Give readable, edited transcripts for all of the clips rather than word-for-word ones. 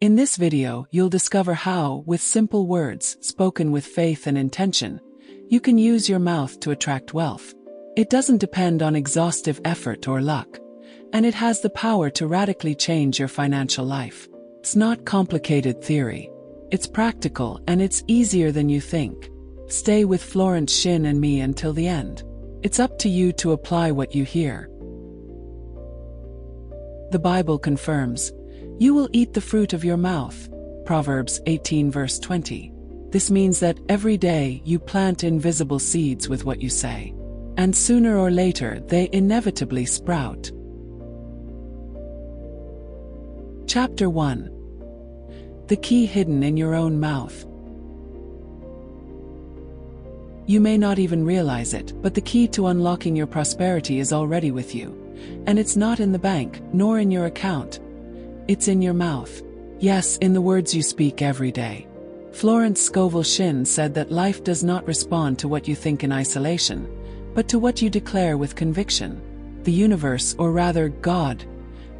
In this video, you'll discover how, with simple words, spoken with faith and intention, you can use your mouth to attract wealth. It doesn't depend on exhaustive effort or luck, and it has the power to radically change your financial life. It's not complicated theory. It's practical, and it's easier than you think. Stay with Florence Shinn and me until the end. It's up to you to apply what you hear. The Bible confirms, "You will eat the fruit of your mouth." Proverbs 18 verse 20. This means that every day you plant invisible seeds with what you say, and sooner or later they inevitably sprout. Chapter 1. The key hidden in your own mouth. You may not even realize it, but the key to unlocking your prosperity is already with you. And it's not in the bank, nor in your account. It's in your mouth. Yes, in the words you speak every day. Florence Scovel Shinn said that life does not respond to what you think in isolation, but to what you declare with conviction. The universe, or rather God,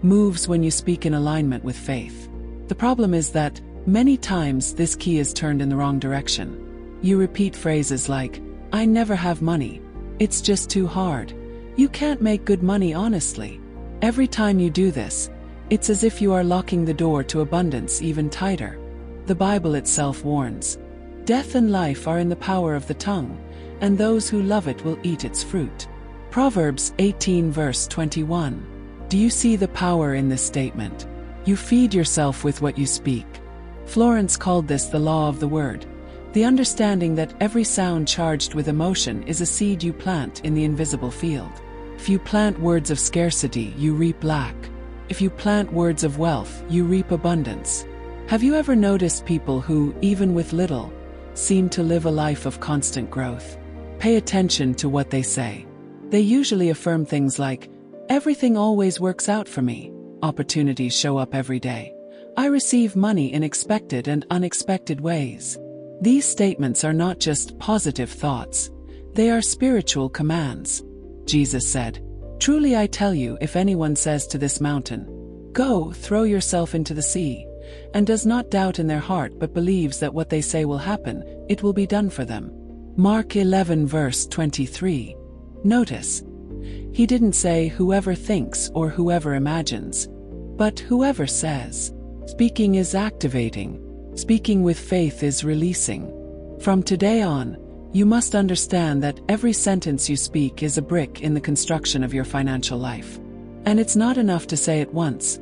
moves when you speak in alignment with faith. The problem is that, many times this key is turned in the wrong direction. You repeat phrases like, "I never have money. It's just too hard. You can't make good money honestly." Every time you do this, it's as if you are locking the door to abundance even tighter. The Bible itself warns, "Death and life are in the power of the tongue, and those who love it will eat its fruit." Proverbs 18 verse 21. Do you see the power in this statement? You feed yourself with what you speak. Florence called this the law of the word, the understanding that every sound charged with emotion is a seed you plant in the invisible field. If you plant words of scarcity, you reap lack. If you plant words of wealth, you reap abundance. Have you ever noticed people who, even with little, seem to live a life of constant growth? Pay attention to what they say. They usually affirm things like, "Everything always works out for me. Opportunities show up every day. I receive money in expected and unexpected ways." These statements are not just positive thoughts. They are spiritual commands. Jesus said, "Truly I tell you, if anyone says to this mountain, 'Go, throw yourself into the sea,' and does not doubt in their heart but believes that what they say will happen, it will be done for them." Mark 11 verse 23. Notice, he didn't say whoever thinks or whoever imagines, but whoever says. Speaking is activating. Speaking with faith is releasing. From today on, you must understand that every sentence you speak is a brick in the construction of your financial life. And it's not enough to say it once.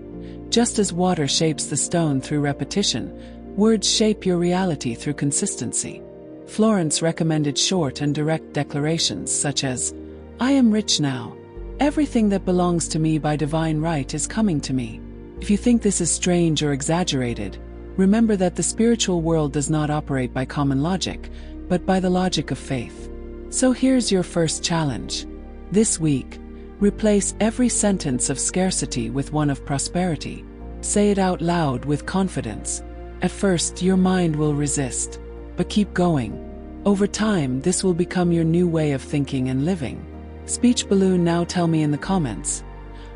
Just as water shapes the stone through repetition, words shape your reality through consistency. Florence recommended short and direct declarations such as, "I am rich now. Everything that belongs to me by divine right is coming to me." If you think this is strange or exaggerated, remember that the spiritual world does not operate by common logic, but by the logic of faith. So here's your first challenge. This week, replace every sentence of scarcity with one of prosperity. Say it out loud with confidence. At first, your mind will resist, but keep going. Over time, this will become your new way of thinking and living. Speech balloon, now tell me in the comments,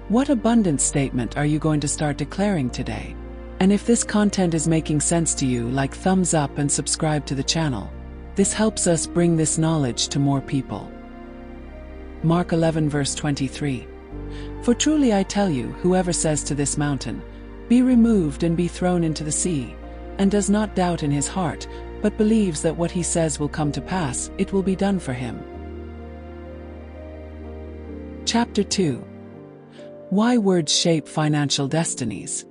what abundance statement are you going to start declaring today? And if this content is making sense to you, like thumbs up and subscribe to the channel. This helps us bring this knowledge to more people. Mark 11 verse 23. "For truly I tell you, whoever says to this mountain, 'Be removed and be thrown into the sea,' and does not doubt in his heart, but believes that what he says will come to pass, it will be done for him." Chapter 2. Why words shape financial destinies.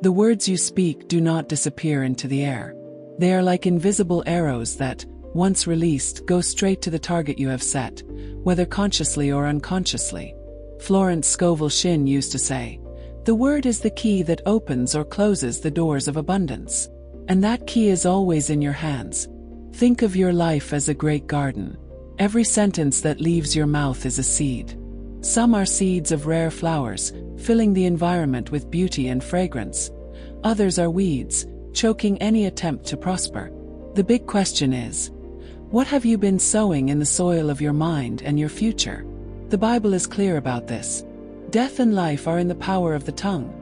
The words you speak do not disappear into the air. They are like invisible arrows that, once released, go straight to the target you have set, whether consciously or unconsciously. Florence Scovel Shinn used to say, "The word is the key that opens or closes the doors of abundance." And that key is always in your hands. Think of your life as a great garden. Every sentence that leaves your mouth is a seed. Some are seeds of rare flowers, filling the environment with beauty and fragrance. Others are weeds, choking any attempt to prosper. The big question is, what have you been sowing in the soil of your mind and your future? The Bible is clear about this. Death and life are in the power of the tongue,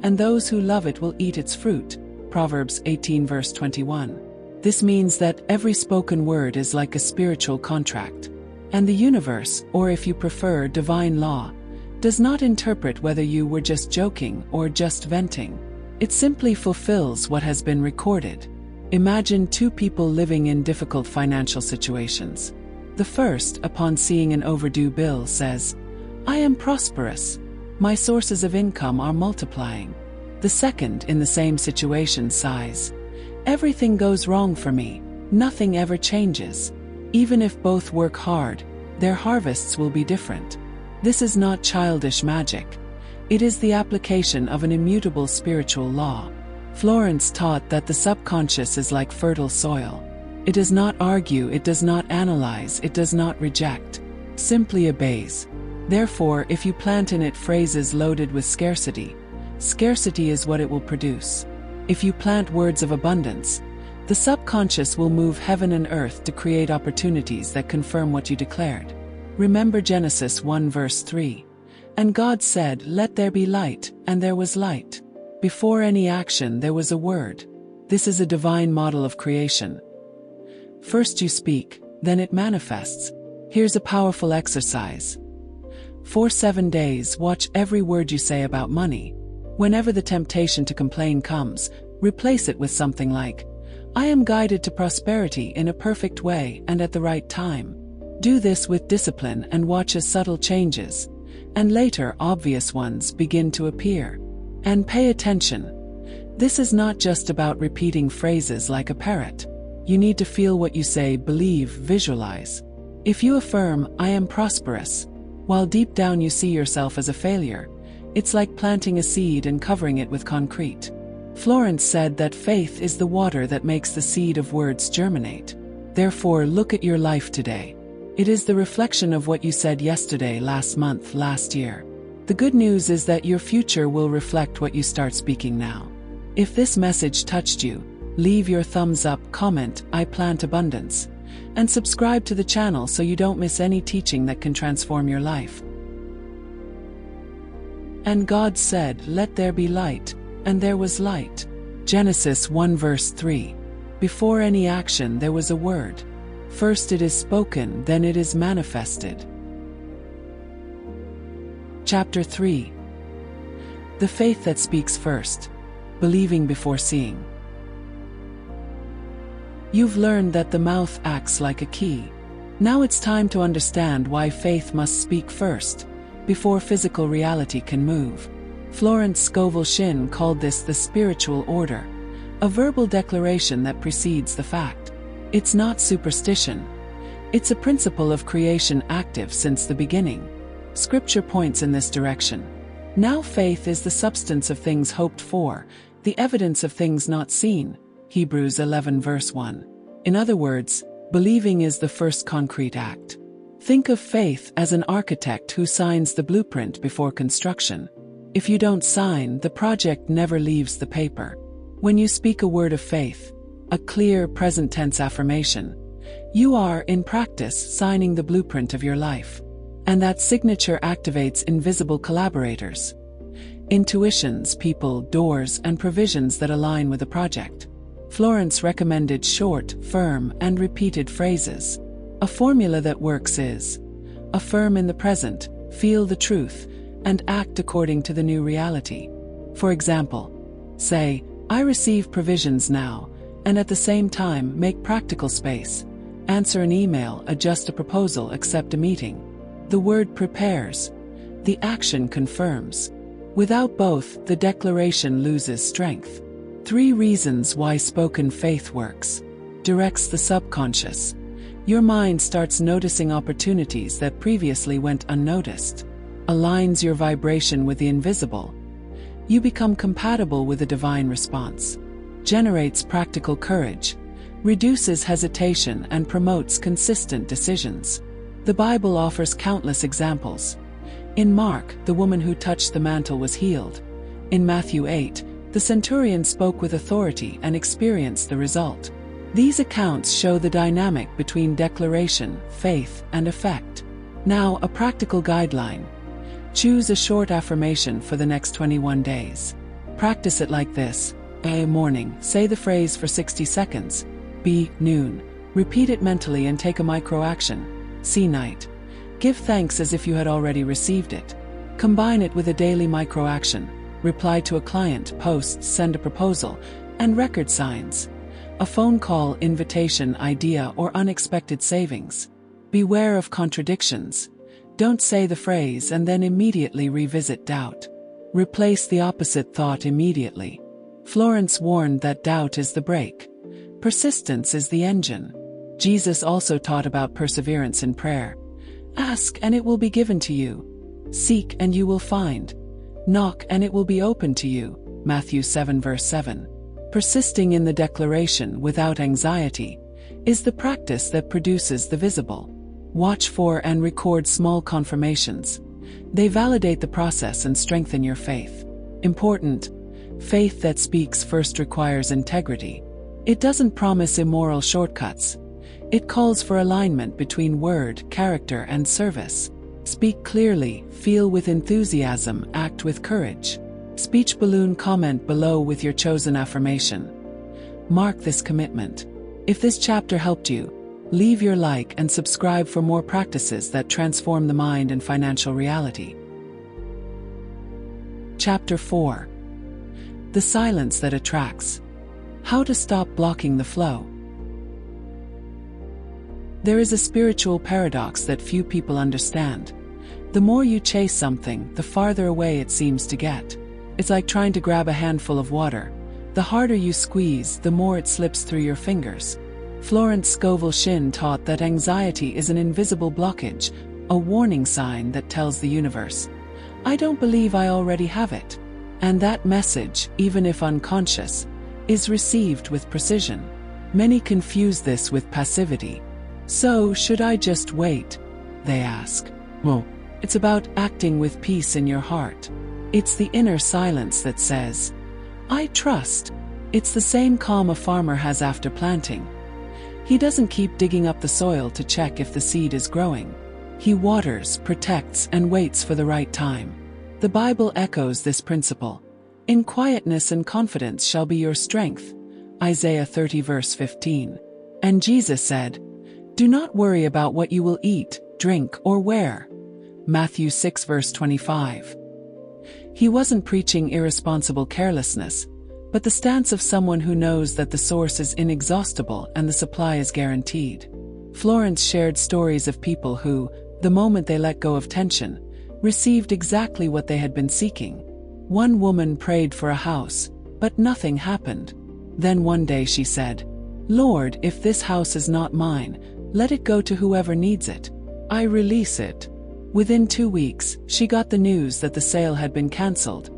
and those who love it will eat its fruit. Proverbs 18 verse 21. This means that every spoken word is like a spiritual contract. And the universe, or if you prefer, divine law, does not interpret whether you were just joking or just venting. It simply fulfills what has been recorded. Imagine two people living in difficult financial situations. The first, upon seeing an overdue bill, says, "I am prosperous. My sources of income are multiplying." The second, in the same situation, sighs, "Everything goes wrong for me. Nothing ever changes." Even if both work hard, their harvests will be different. This is not childish magic. It is the application of an immutable spiritual law. Florence taught that the subconscious is like fertile soil. It does not argue, it does not analyze, it does not reject. Simply obeys. Therefore, if you plant in it phrases loaded with scarcity, scarcity is what it will produce. If you plant words of abundance, the subconscious will move heaven and earth to create opportunities that confirm what you declared. Remember Genesis 1 verse 3. "And God said, 'Let there be light,' and there was light." Before any action, there was a word. This is a divine model of creation. First you speak, then it manifests. Here's a powerful exercise. For 7 days, watch every word you say about money. Whenever the temptation to complain comes, replace it with something like, "I am guided to prosperity in a perfect way and at the right time." Do this with discipline and watch as subtle changes, and later obvious ones, begin to appear. And pay attention. This is not just about repeating phrases like a parrot. You need to feel what you say, believe, visualize. If you affirm, "I am prosperous," while deep down you see yourself as a failure, it's like planting a seed and covering it with concrete. Florence said that faith is the water that makes the seed of words germinate. Therefore, look at your life today. It is the reflection of what you said yesterday, last month, last year. The good news is that your future will reflect what you start speaking now. If this message touched you, leave your thumbs up, comment, "I plant abundance," and subscribe to the channel so you don't miss any teaching that can transform your life. And God said, "Let there be light," and there was light. Genesis 1 verse 3. Before any action, there was a word. First it is spoken, then it is manifested. Chapter 3. The faith that speaks first. Believing before seeing. You've learned that the mouth acts like a key. Now it's time to understand why faith must speak first, before physical reality can move. Florence Scovel Shinn called this the spiritual order, a verbal declaration that precedes the fact. It's not superstition. It's a principle of creation active since the beginning. Scripture points in this direction. Now faith is the substance of things hoped for, the evidence of things not seen. Hebrews 11 verse 1. In other words, believing is the first concrete act. Think of faith as an architect who signs the blueprint before construction. If you don't sign, the project never leaves the paper. When you speak a word of faith, a clear present tense affirmation, you are, in practice, signing the blueprint of your life. And that signature activates invisible collaborators. Intuitions, people, doors, and provisions that align with the project. Florence recommended short, firm, and repeated phrases. A formula that works is: affirm in the present, feel the truth, and act according to the new reality. For example, say, "I receive provisions now," and at the same time make practical space. Answer an email, adjust a proposal, accept a meeting. The word prepares. The action confirms. Without both, the declaration loses strength. 3 reasons why spoken faith works. Directs the subconscious. Your mind starts noticing opportunities that previously went unnoticed. Aligns your vibration with the invisible. You become compatible with a divine response. Generates practical courage. Reduces hesitation and promotes consistent decisions. The Bible offers countless examples. In Mark, the woman who touched the mantle was healed. In Matthew 8, the centurion spoke with authority and experienced the result. These accounts show the dynamic between declaration, faith, and effect. Now, a practical guideline. Choose a short affirmation for the next 21 days. Practice it like this. A. Morning, say the phrase for 60 seconds. B. Noon, repeat it mentally and take a micro-action. C. Night, give thanks as if you had already received it. Combine it with a daily micro-action. Reply to a client, post, send a proposal, and record signs. A phone call, invitation, idea, or unexpected savings. Beware of contradictions. Don't say the phrase and then immediately revisit doubt. Replace the opposite thought immediately. Florence warned that doubt is the brake. Persistence is the engine. Jesus also taught about perseverance in prayer. Ask and it will be given to you. Seek and you will find. Knock and it will be opened to you. Matthew 7 verse 7. Persisting in the declaration without anxiety is the practice that produces the visible. Watch for and record small confirmations. They validate the process and strengthen your faith. Important. Faith that speaks first requires integrity. It doesn't promise immoral shortcuts. It calls for alignment between word, character, and service. Speak clearly, feel with enthusiasm, act with courage. Speech balloon. Comment below with your chosen affirmation. Mark this commitment. If this chapter helped you, leave your like and subscribe for more practices that transform the mind and financial reality. Chapter 4. The silence that attracts. How to stop blocking the flow. There is a spiritual paradox that few people understand. The more you chase something, the farther away it seems to get. It's like trying to grab a handful of water. The harder you squeeze, the more it slips through your fingers. Florence Scovel Shinn taught that anxiety is an invisible blockage, a warning sign that tells the universe, I don't believe I already have it. And that message, even if unconscious, is received with precision. Many confuse this with passivity. So, should I just wait? They ask. Well, it's about acting with peace in your heart. It's the inner silence that says, I trust. It's the same calm a farmer has after planting. He doesn't keep digging up the soil to check if the seed is growing. He waters, protects, and waits for the right time. The Bible echoes this principle. In quietness and confidence shall be your strength. Isaiah 30 verse 15. And Jesus said, Do not worry about what you will eat, drink, or wear. Matthew 6 verse 25. He wasn't preaching irresponsible carelessness, but the stance of someone who knows that the source is inexhaustible and the supply is guaranteed. Florence shared stories of people who, the moment they let go of tension, received exactly what they had been seeking. One woman prayed for a house, but nothing happened. Then one day she said, Lord, if this house is not mine, let it go to whoever needs it. I release it. Within 2 weeks, she got the news that the sale had been cancelled,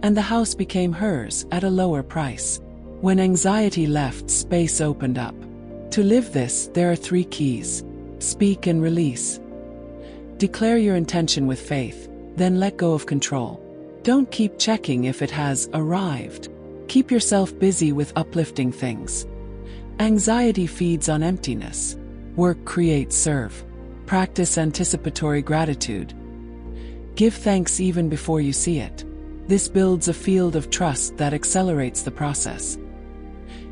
and the house became hers at a lower price. When anxiety left, space opened up. To live this, there are 3 keys. Speak and release. Declare your intention with faith, then let go of control. Don't keep checking if it has arrived. Keep yourself busy with uplifting things. Anxiety feeds on emptiness. Work, create, serve. Practice anticipatory gratitude. Give thanks even before you see it. This builds a field of trust that accelerates the process.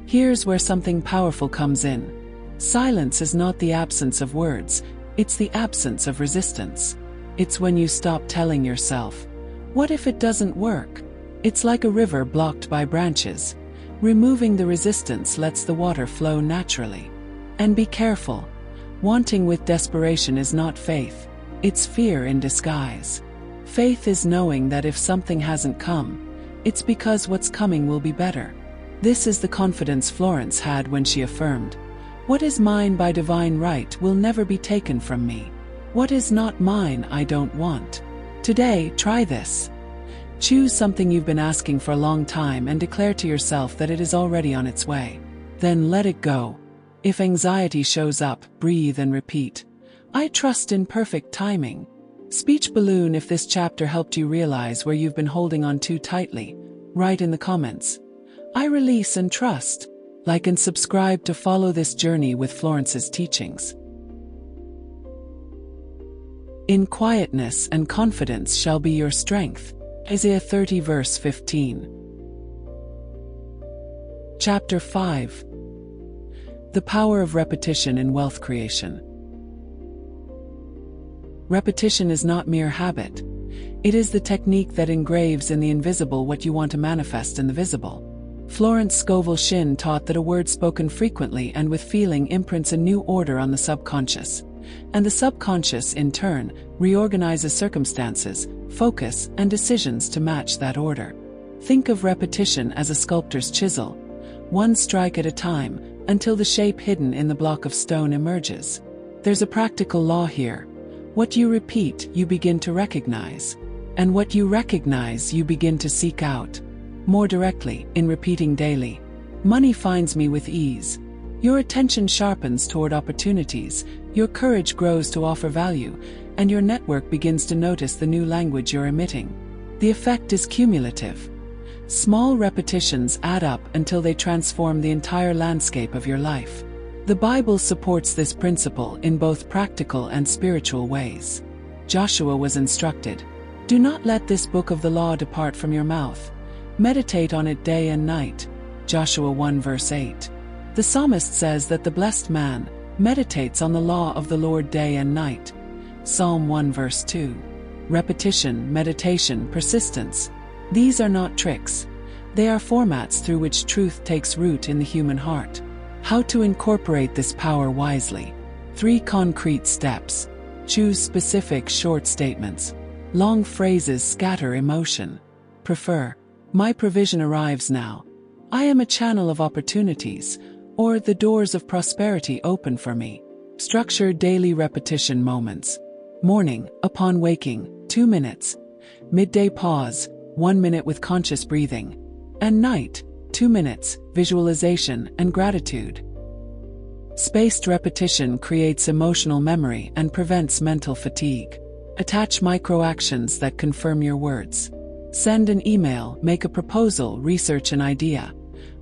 Here's where something powerful comes in. Silence is not the absence of words, it's the absence of resistance. It's when you stop telling yourself, what if it doesn't work? It's like a river blocked by branches. Removing the resistance lets the water flow naturally. And be careful. Wanting with desperation is not faith. It's fear in disguise. Faith is knowing that if something hasn't come, it's because what's coming will be better. This is the confidence Florence had when she affirmed, What is mine by divine right will never be taken from me. What is not mine I don't want. Today, try this. Choose something you've been asking for a long time and declare to yourself that it is already on its way. Then let it go. If anxiety shows up, breathe and repeat, I trust in perfect timing. Speech balloon. If this chapter helped you realize where you've been holding on too tightly, write in the comments, I release and trust. Like and subscribe to follow this journey with Florence's teachings. In quietness and confidence shall be your strength. Isaiah 30 verse 15. Chapter 5. The Power of Repetition in Wealth Creation. Repetition is not mere habit. It is the technique that engraves in the invisible what you want to manifest in the visible. Florence Scovel Shinn taught that a word spoken frequently and with feeling imprints a new order on the subconscious, and the subconscious, in turn, reorganizes circumstances, focus, and decisions to match that order. Think of repetition as a sculptor's chisel, one strike at a time, until the shape hidden in the block of stone emerges. There's a practical law here. What you repeat, you begin to recognize. And what you recognize, you begin to seek out. More directly, in repeating daily, money finds me with ease. Your attention sharpens toward opportunities, your courage grows to offer value, and your network begins to notice the new language you're emitting. The effect is cumulative. Small repetitions add up until they transform the entire landscape of your life. The Bible supports this principle in both practical and spiritual ways. Joshua was instructed, "Do not let this book of the law depart from your mouth. Meditate on it day and night." Joshua 1 verse 8. The psalmist says that the blessed man meditates on the law of the Lord day and night. Psalm 1 verse 2. Repetition, meditation, persistence. These are not tricks. They are formats through which truth takes root in the human heart. How to incorporate this power wisely. 3 concrete steps. Choose specific short statements. Long phrases scatter emotion. Prefer, "My provision arrives now." "I am a channel of opportunities," or "The doors of prosperity open for me." Structure daily repetition moments. Morning, upon waking, 2 minutes. Midday pause, 1 minute with conscious breathing. And night, 2 minutes, visualization and gratitude. Spaced repetition creates emotional memory and prevents mental fatigue. Attach micro-actions that confirm your words. Send an email, make a proposal, research an idea.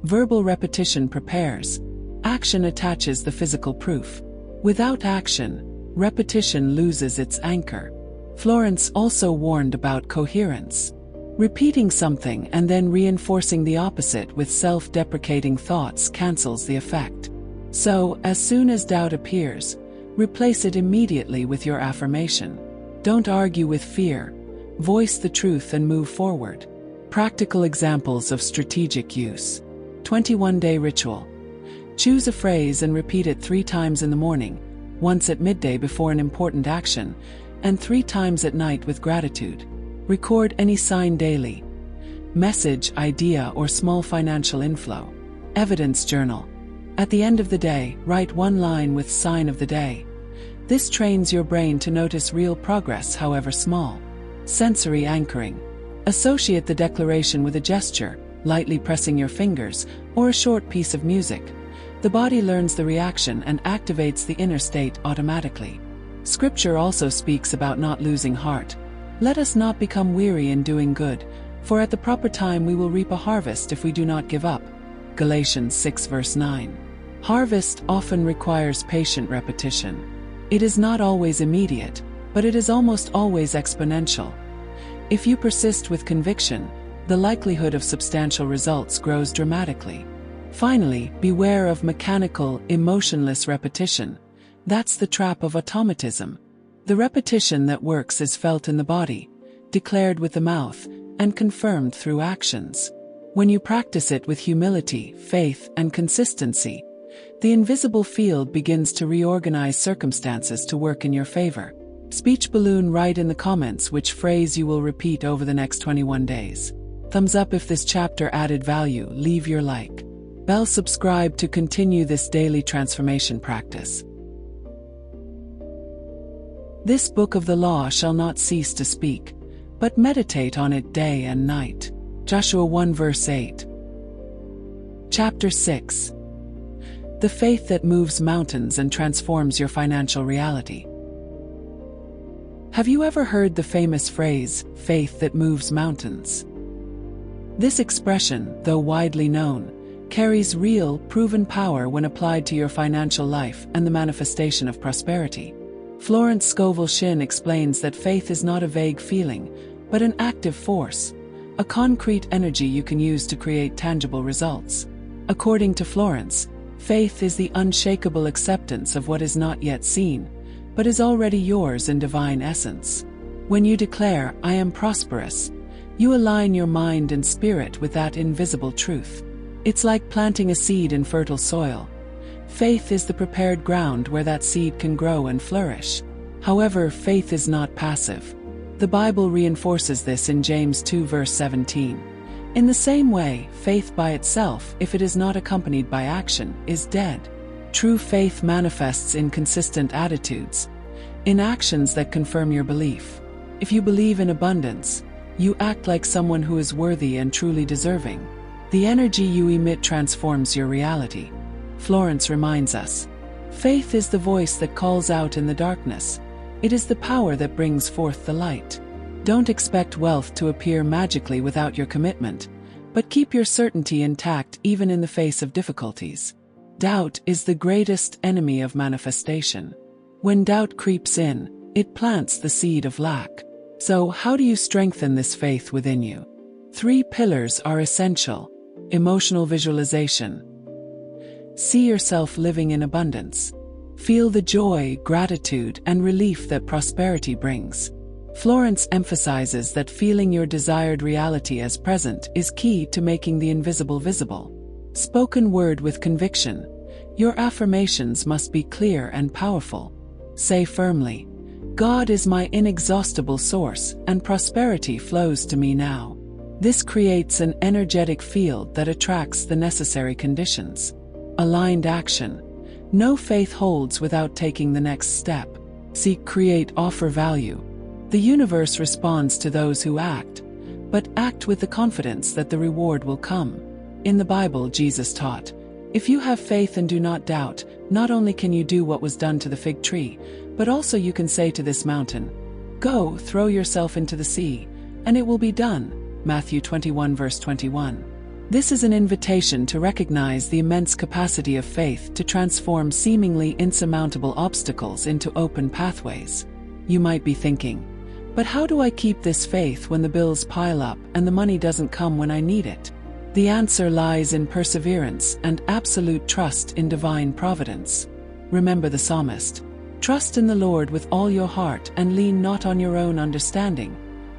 Verbal repetition prepares. Action attaches the physical proof. Without action, repetition loses its anchor. Florence also warned about coherence. Repeating something and then reinforcing the opposite with self-deprecating thoughts cancels the effect. So, as soon as doubt appears, replace it immediately with your affirmation. Don't argue with fear. Voice the truth and move forward. Practical examples of strategic use. 21-day ritual. Choose a phrase and repeat it 3 times in the morning, once at midday before an important action, and 3 times at night with gratitude. Record any sign daily. Message, idea, or small financial inflow. Evidence journal. At the end of the day, write 1 line with sign of the day. This trains your brain to notice real progress, however small. Sensory anchoring. Associate the declaration with a gesture, lightly pressing your fingers, or a short piece of music. The body learns the reaction and activates the inner state automatically. Scripture also speaks about not losing heart. Let us not become weary in doing good, for at the proper time we will reap a harvest if we do not give up. Galatians 6 verse 9. Harvest often requires patient repetition. It is not always immediate, but it is almost always exponential. If you persist with conviction, the likelihood of substantial results grows dramatically. Finally, beware of mechanical, emotionless repetition. That's the trap of automatism. The repetition that works is felt in the body, declared with the mouth, and confirmed through actions. When you practice it with humility, faith, and consistency, the invisible field begins to reorganize circumstances to work in your favor. Speech balloon. Write in the comments which phrase you will repeat over the next 21 days. Thumbs up if this chapter added value. Leave your like. Bell subscribe to continue this daily transformation practice. This book of the law shall not cease to speak, but meditate on it day and night. Joshua 1 verse 8. Chapter 6. The faith that moves mountains and transforms your financial reality. Have you ever heard the famous phrase, faith that moves mountains? This expression, though widely known, carries real, proven power when applied to your financial life and the manifestation of prosperity. Florence Scovel Shinn explains that faith is not a vague feeling, but an active force, a concrete energy you can use to create tangible results. According to Florence, faith is the unshakable acceptance of what is not yet seen, but is already yours in divine essence. When you declare, "I am prosperous," you align your mind and spirit with that invisible truth. It's like planting a seed in fertile soil. Faith is the prepared ground where that seed can grow and flourish. However, faith is not passive. The Bible reinforces this in James 2 verse 17. In the same way, faith by itself, if it is not accompanied by action, is dead. True faith manifests in consistent attitudes, in actions that confirm your belief. If you believe in abundance, you act like someone who is worthy and truly deserving. The energy you emit transforms your reality. Florence reminds us, faith is the voice that calls out in the darkness. It is the power that brings forth the light. Don't expect wealth to appear magically without your commitment, but keep your certainty intact even in the face of difficulties. Doubt is the greatest enemy of manifestation. When doubt creeps in, it plants the seed of lack. So, how do you strengthen this faith within you? 3 pillars are essential. Emotional visualization. See yourself living in abundance. Feel the joy, gratitude, and relief that prosperity brings. Florence emphasizes that feeling your desired reality as present is key to making the invisible visible. Spoken word with conviction. Your affirmations must be clear and powerful. Say firmly, "God is my inexhaustible source, and prosperity flows to me now." This creates an energetic field that attracts the necessary conditions. Aligned action. No faith holds without taking the next step. Seek, create, offer value. The universe responds to those who act, but act with the confidence that the reward will come. In the Bible, Jesus taught, "If you have faith and do not doubt, not only can you do what was done to the fig tree, but also you can say to this mountain, 'Go, throw yourself into the sea,' and it will be done." Matthew 21 verse 21. This is an invitation to recognize the immense capacity of faith to transform seemingly insurmountable obstacles into open pathways. You might be thinking, but how do I keep this faith when the bills pile up and the money doesn't come when I need it? The answer lies in perseverance and absolute trust in divine providence. Remember the psalmist, "Trust in the Lord with all your heart and lean not on your own understanding."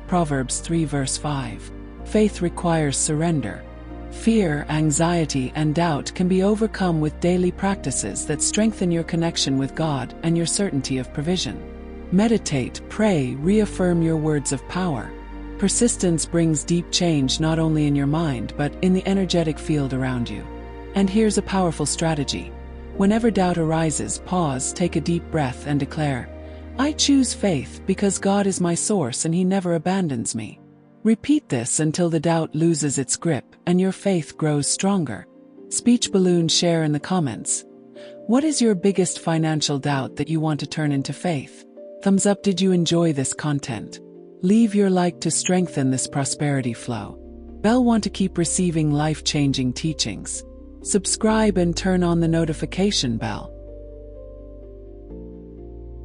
Proverbs 3 verse 5. Faith requires surrender. Fear, anxiety, and doubt can be overcome with daily practices that strengthen your connection with God and your certainty of provision. Meditate, pray, reaffirm your words of power. Persistence brings deep change not only in your mind but in the energetic field around you. And here's a powerful strategy. Whenever doubt arises, pause, take a deep breath, and declare, "I choose faith because God is my source and He never abandons me." Repeat this until the doubt loses its grip and your faith grows stronger. Speech balloon, share in the comments. What is your biggest financial doubt that you want to turn into faith? Thumbs up. Did you enjoy this content? Leave your like to strengthen this prosperity flow. Bell, want to keep receiving life-changing teachings? Subscribe and turn on the notification bell.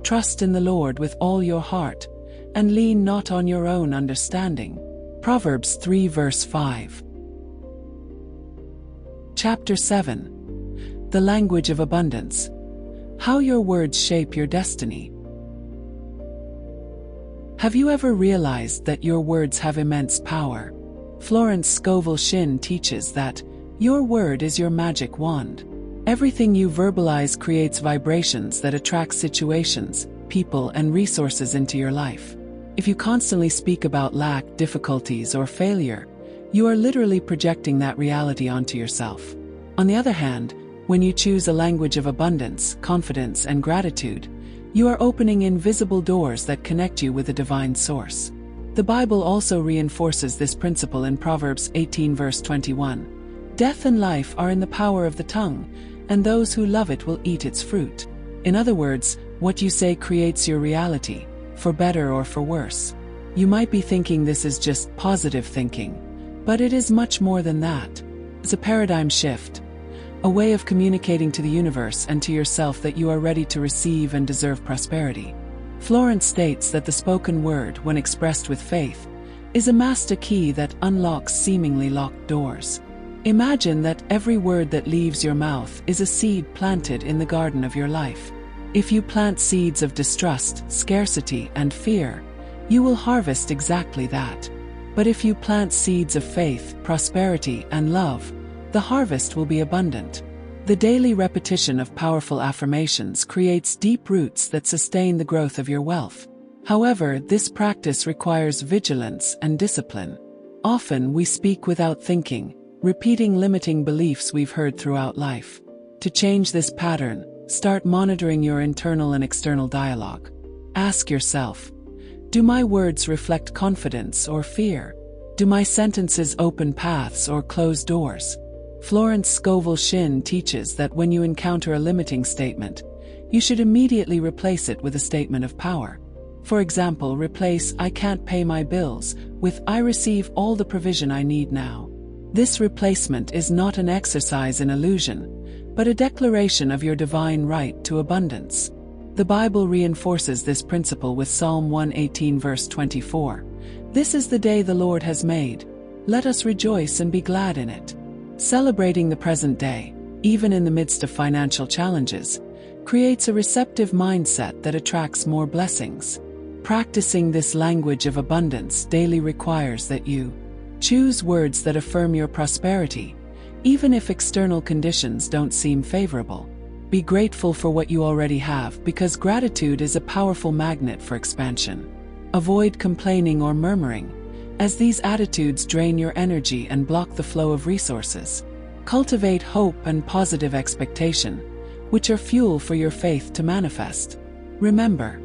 Trust in the Lord with all your heart, and lean not on your own understanding. Proverbs 3 verse 5. Chapter 7. The Language of Abundance. How your words shape your destiny. Have you ever realized that your words have immense power? Florence Scovel Shinn teaches that your word is your magic wand. Everything you verbalize creates vibrations that attract situations, people, and resources into your life. If you constantly speak about lack, difficulties, or failure, you are literally projecting that reality onto yourself. On the other hand, when you choose a language of abundance, confidence, and gratitude, you are opening invisible doors that connect you with a divine source. The Bible also reinforces this principle in Proverbs 18 verse 21. "Death and life are in the power of the tongue, and those who love it will eat its fruit." In other words, what you say creates your reality, for better or for worse. You might be thinking this is just positive thinking, but it is much more than that. It's a paradigm shift, a way of communicating to the universe and to yourself that you are ready to receive and deserve prosperity. Florence states that the spoken word, when expressed with faith, is a master key that unlocks seemingly locked doors. Imagine that every word that leaves your mouth is a seed planted in the garden of your life. If you plant seeds of distrust, scarcity, and fear, you will harvest exactly that. But if you plant seeds of faith, prosperity, and love, the harvest will be abundant. The daily repetition of powerful affirmations creates deep roots that sustain the growth of your wealth. However, this practice requires vigilance and discipline. Often we speak without thinking, repeating limiting beliefs we've heard throughout life. To change this pattern, start monitoring your internal and external dialogue. Ask yourself, do my words reflect confidence or fear? Do my sentences open paths or close doors? Florence Scovel Shinn teaches that when you encounter a limiting statement, you should immediately replace it with a statement of power. For example, replace "I can't pay my bills" with "I receive all the provision I need now." This replacement is not an exercise in illusion, but a declaration of your divine right to abundance. The Bible reinforces this principle with Psalm 118 verse 24. "This is the day the Lord has made. Let us rejoice and be glad in it." Celebrating the present day, even in the midst of financial challenges, creates a receptive mindset that attracts more blessings. Practicing this language of abundance daily requires that you choose words that affirm your prosperity, even if external conditions don't seem favorable. Be grateful for what you already have, because gratitude is a powerful magnet for expansion. Avoid complaining or murmuring, as these attitudes drain your energy and block the flow of resources. Cultivate hope and positive expectation, which are fuel for your faith to manifest. Remember,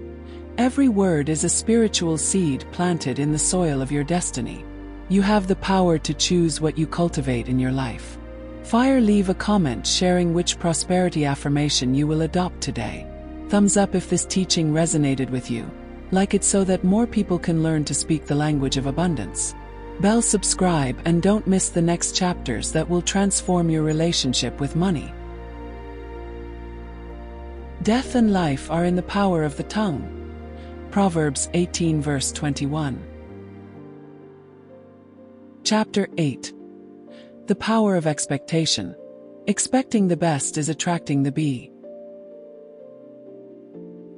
every word is a spiritual seed planted in the soil of your destiny. You have the power to choose what you cultivate in your life. Leave a comment sharing which prosperity affirmation you will adopt today. Thumbs up if this teaching resonated with you. Like it so that more people can learn to speak the language of abundance. Bell subscribe and don't miss the next chapters that will transform your relationship with money. Death and life are in the power of the tongue. Proverbs 18 verse 21. Chapter 8. The power of expectation. Expecting the best is attracting the bee.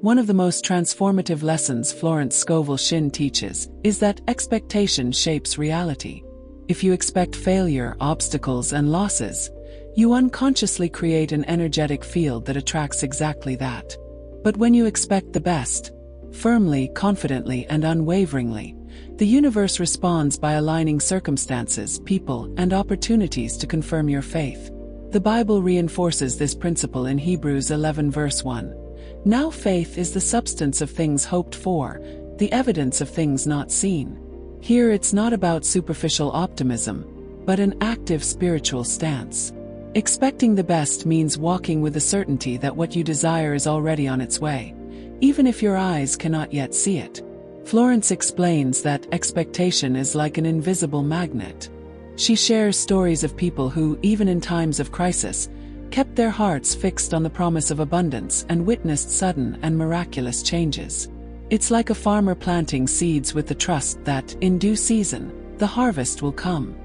One of the most transformative lessons Florence Scovel Shinn teaches is that expectation shapes reality. If you expect failure, obstacles, and losses, you unconsciously create an energetic field that attracts exactly that. But when you expect the best, firmly, confidently, and unwaveringly, the universe responds by aligning circumstances, people, and opportunities to confirm your faith. The Bible reinforces this principle in Hebrews 11 verse 1. Now faith is the substance of things hoped for, the evidence of things not seen. Here it's not about superficial optimism, but an active spiritual stance. Expecting the best means walking with the certainty that what you desire is already on its way, even if your eyes cannot yet see it. Florence explains that expectation is like an invisible magnet. She shares stories of people who, even in times of crisis, kept their hearts fixed on the promise of abundance and witnessed sudden and miraculous changes. It's like a farmer planting seeds with the trust that, in due season, the harvest will come.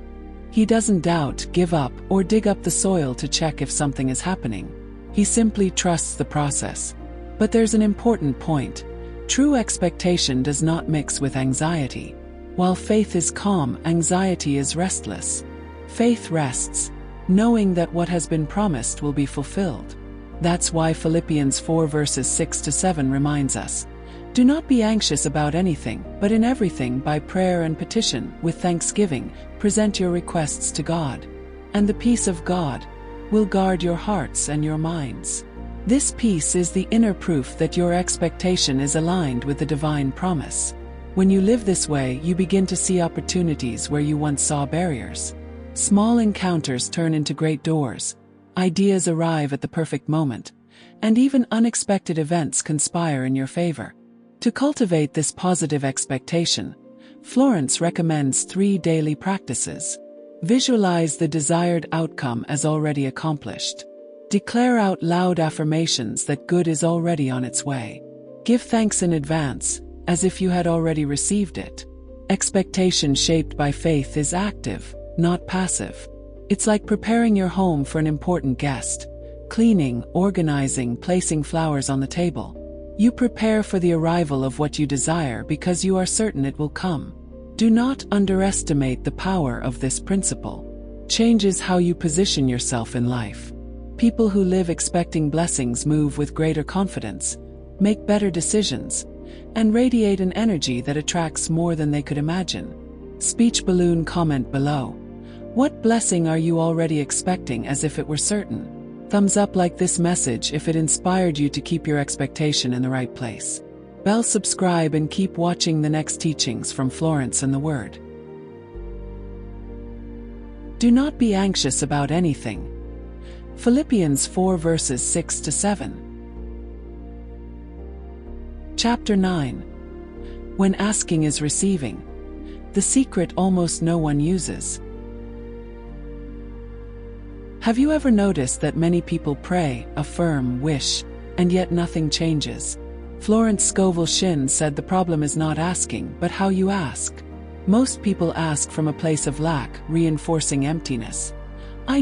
He doesn't doubt, give up, or dig up the soil to check if something is happening. He simply trusts the process. But there's an important point. True expectation does not mix with anxiety. While faith is calm, anxiety is restless. Faith rests, knowing that what has been promised will be fulfilled. That's why Philippians 4 verses 6 to 7 reminds us, "Do not be anxious about anything, but in everything by prayer and petition, with thanksgiving, present your requests to God. And the peace of God will guard your hearts and your minds." This peace is the inner proof that your expectation is aligned with the divine promise. When you live this way, you begin to see opportunities where you once saw barriers. Small encounters turn into great doors, ideas arrive at the perfect moment, and even unexpected events conspire in your favor. To cultivate this positive expectation, Florence recommends 3 daily practices. Visualize the desired outcome as already accomplished. Declare out loud affirmations that good is already on its way. Give thanks in advance, as if you had already received it. Expectation shaped by faith is active, not passive. It's like preparing your home for an important guest. Cleaning, organizing, placing flowers on the table. You prepare for the arrival of what you desire because you are certain it will come. Do not underestimate the power of this principle. Changes how you position yourself in life. People who live expecting blessings move with greater confidence, make better decisions, and radiate an energy that attracts more than they could imagine. Speech balloon comment below. What blessing are you already expecting as if it were certain? Thumbs up like this message if it inspired you to keep your expectation in the right place. Bell subscribe and keep watching the next teachings from Florence and the Word. Do not be anxious about anything. Philippians 4 verses 6 to 7. Chapter 9. When asking is receiving. The secret almost no one uses. Have you ever noticed that many people pray, affirm, wish, and yet nothing changes? Florence Scovel Shinn said the problem is not asking, but how you ask. Most people ask from a place of lack, reinforcing emptiness. I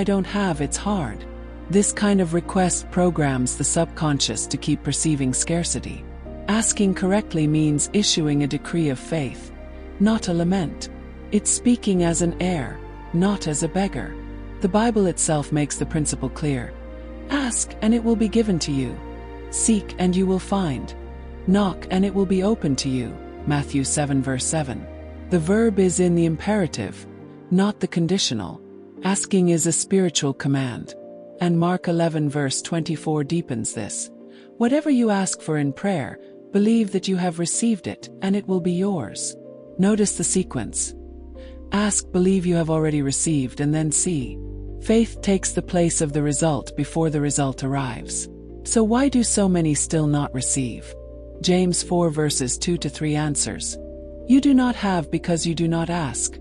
don't have, it's hard. This kind of request programs the subconscious to keep perceiving scarcity. Asking correctly means issuing a decree of faith, not a lament. It's speaking as an heir, not as a beggar. The Bible itself makes the principle clear. Ask and it will be given to you. Seek and you will find. Knock and it will be opened to you. Matthew 7 verse 7. The verb is in the imperative, not the conditional. Asking is a spiritual command. And Mark 11 verse 24 deepens this. Whatever you ask for in prayer, believe that you have received it and it will be yours. Notice the sequence. Ask, believe you have already received, and then see. Faith takes the place of the result before the result arrives. So why do so many still not receive? James 4 verses 2 to 3 answers. You do not have because you do not ask.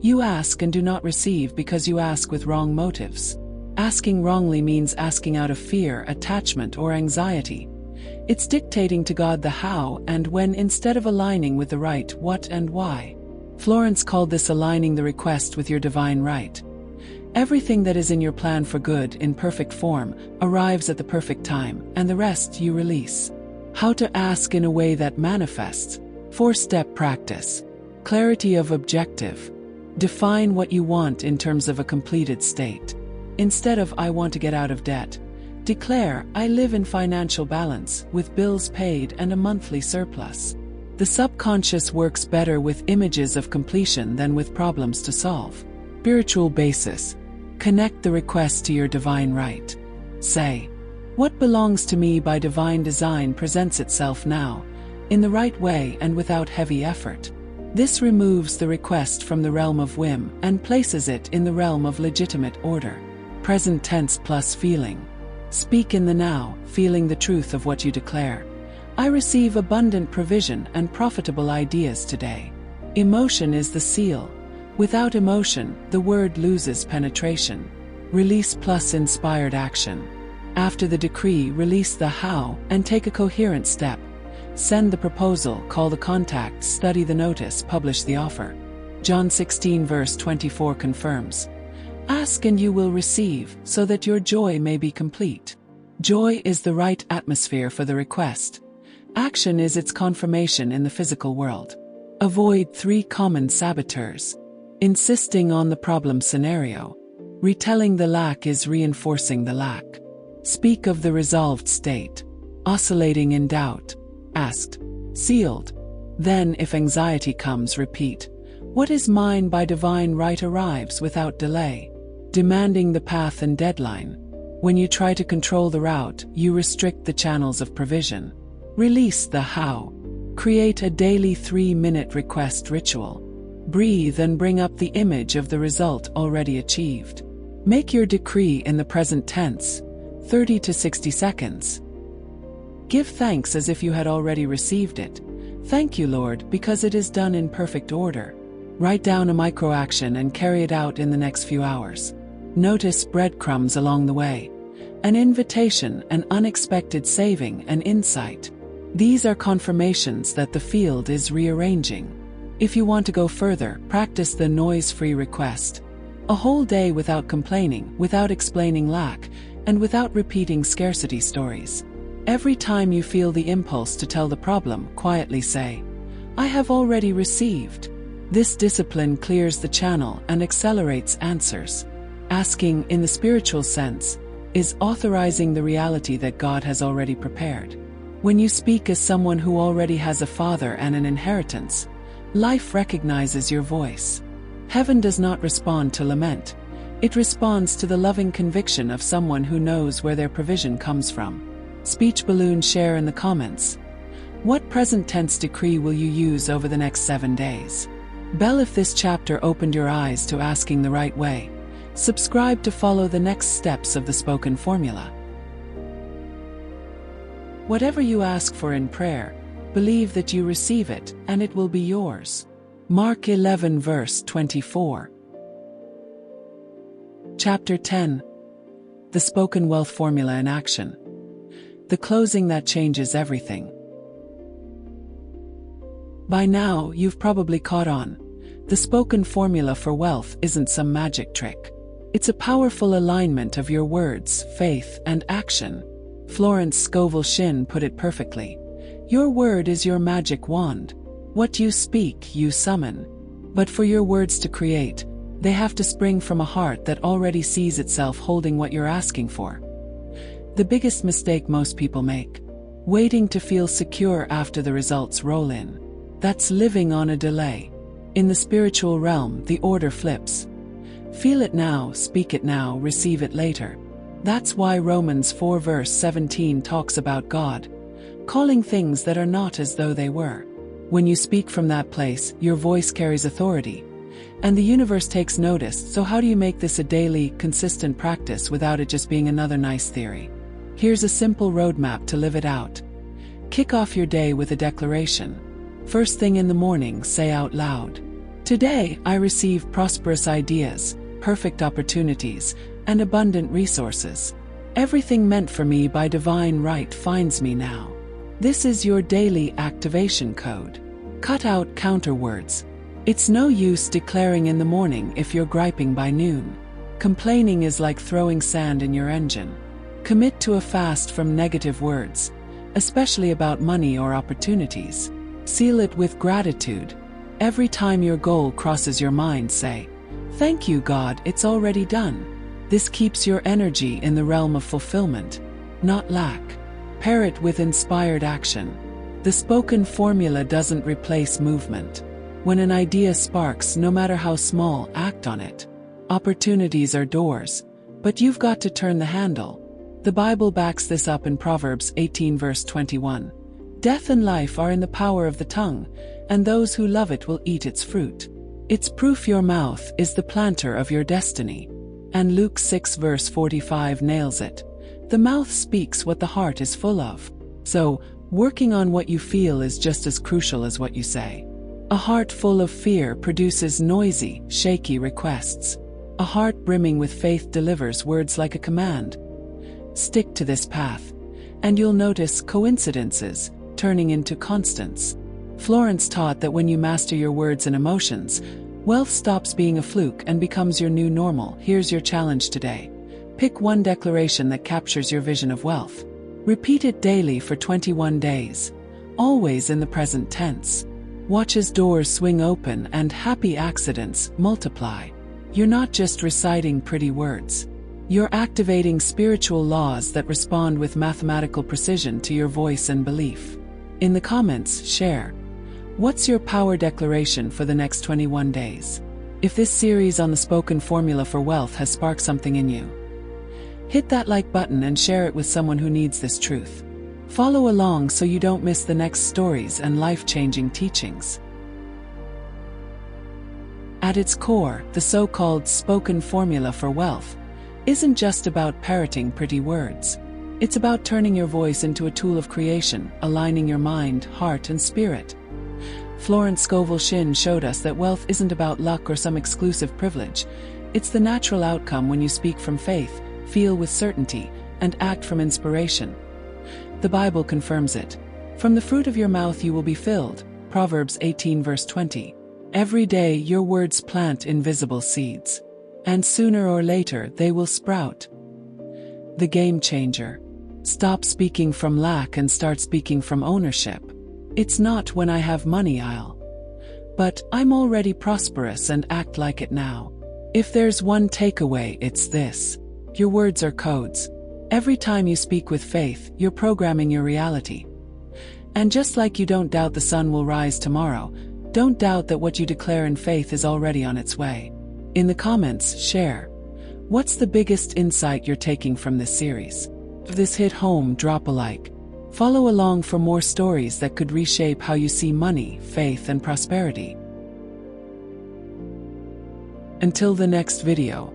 You ask and do not receive because you ask with wrong motives. Asking wrongly means asking out of fear, attachment, or anxiety. It's dictating to God the how and when instead of aligning with the right what and why. Florence called this aligning the request with your divine right. Everything that is in your plan for good in perfect form arrives at the perfect time, and the rest you release. How to ask in a way that manifests. 4-step practice. Clarity of objective. Define what you want in terms of a completed state. Instead of I want to get out of debt, declare I live in financial balance, with bills paid and a monthly surplus. The subconscious works better with images of completion than with problems to solve. Spiritual basis. Connect the request to your divine right. Say, what belongs to me by divine design presents itself now, in the right way and without heavy effort. This removes the request from the realm of whim and places it in the realm of legitimate order. Present tense plus feeling. Speak in the now, feeling the truth of what you declare. I receive abundant provision and profitable ideas today. Emotion is the seal. Without emotion, the word loses penetration. Release plus inspired action. After the decree, release the how and take a coherent step. Send the proposal, call the contact, study the notice, publish the offer. John 16 verse 24 confirms. Ask and you will receive, so that your joy may be complete. Joy is the right atmosphere for the request. Action is its confirmation in the physical world. Avoid 3 common saboteurs. Insisting on the problem scenario. Retelling the lack is reinforcing the lack. Speak of the resolved state. Oscillating in doubt. Asked. Sealed. Then, if anxiety comes, repeat. What is mine by divine right arrives without delay. Demanding the path and deadline. When you try to control the route, you restrict the channels of provision. Release the how. Create a daily 3-minute request ritual. Breathe and bring up the image of the result already achieved. Make your decree in the present tense, 30 to 60 seconds. Give thanks as if you had already received it. Thank you, Lord, because it is done in perfect order. Write down a micro-action and carry it out in the next few hours. Notice breadcrumbs along the way. An invitation, an unexpected saving, an insight. These are confirmations that the field is rearranging. If you want to go further, practice the noise-free request. A whole day without complaining, without explaining lack, and without repeating scarcity stories. Every time you feel the impulse to tell the problem, quietly say, "I have already received." This discipline clears the channel and accelerates answers. Asking, in the spiritual sense, is authorizing the reality that God has already prepared. When you speak as someone who already has a father and an inheritance, life recognizes your voice. Heaven does not respond to lament. It responds to the loving conviction of someone who knows where their provision comes from. Speech balloon share in the comments. What present tense decree will you use over the next 7 days? Bell, if this chapter opened your eyes to asking the right way, subscribe to follow the next steps of the spoken formula. Whatever you ask for in prayer, believe that you receive it, and it will be yours. Mark 11 verse 24. Chapter 10. The Spoken Wealth Formula in Action. The closing that changes everything. By now, you've probably caught on. The spoken formula for wealth isn't some magic trick. It's a powerful alignment of your words, faith, and action. Florence Scovel Shinn put it perfectly. Your word is your magic wand. What you speak, you summon. But for your words to create, they have to spring from a heart that already sees itself holding what you're asking for. The biggest mistake most people make: waiting to feel secure after the results roll in. That's living on a delay. In the spiritual realm, the order flips. Feel it now, speak it now, receive it later. That's why Romans 4 verse 17 talks about God calling things that are not as though they were. When you speak from that place, your voice carries authority, and the universe takes notice. So how do you make this a daily, consistent practice without it just being another nice theory? Here's a simple roadmap to live it out. Kick off your day with a declaration. First thing in the morning, say out loud, "Today, I receive prosperous ideas, perfect opportunities, and abundant resources. Everything meant for me by divine right finds me now." This is your daily activation code. Cut out counter words. It's no use declaring in the morning if you're griping by noon. Complaining is like throwing sand in your engine. Commit to a fast from negative words, especially about money or opportunities. Seal it with gratitude. Every time your goal crosses your mind, say, "Thank you, God, it's already done." This keeps your energy in the realm of fulfillment, not lack. Pair it with inspired action. The spoken formula doesn't replace movement. When an idea sparks, no matter how small, act on it. Opportunities are doors, but you've got to turn the handle. The Bible backs this up in Proverbs 18 verse 21. Death and life are in the power of the tongue, and those who love it will eat its fruit. It's proof your mouth is the planter of your destiny. And Luke 6 verse 45 nails it. The mouth speaks what the heart is full of. So, working on what you feel is just as crucial as what you say. A heart full of fear produces noisy, shaky requests. A heart brimming with faith delivers words like a command. Stick to this path, and you'll notice coincidences turning into constants. Florence taught that when you master your words and emotions, wealth stops being a fluke and becomes your new normal. Here's your challenge today. Pick one declaration that captures your vision of wealth. Repeat it daily for 21 days, always in the present tense. Watch as doors swing open and happy accidents multiply. You're not just reciting pretty words. You're activating spiritual laws that respond with mathematical precision to your voice and belief. In the comments, share. What's your power declaration for the next 21 days? If this series on the spoken formula for wealth has sparked something in you, hit that like button and share it with someone who needs this truth. Follow along so you don't miss the next stories and life-changing teachings. At its core, the so-called spoken formula for wealth isn't just about parroting pretty words. It's about turning your voice into a tool of creation, aligning your mind, heart, and spirit. Florence Scovel Shinn showed us that wealth isn't about luck or some exclusive privilege. It's the natural outcome when you speak from faith, feel with certainty, and act from inspiration. The Bible confirms it. From the fruit of your mouth you will be filled. Proverbs 18 verse 20. Every day your words plant invisible seeds. And sooner or later they will sprout. The game changer. Stop speaking from lack and start speaking from ownership. It's not when I have money but I'm already prosperous and act like it now. If there's one takeaway, it's this. Your words are codes. Every time you speak with faith, you're programming your reality. And just like you don't doubt the sun will rise tomorrow, don't doubt that what you declare in faith is already on its way. In the comments, share. What's the biggest insight you're taking from this series? If this hit home, drop a like. Follow along for more stories that could reshape how you see money, faith, and prosperity. Until the next video.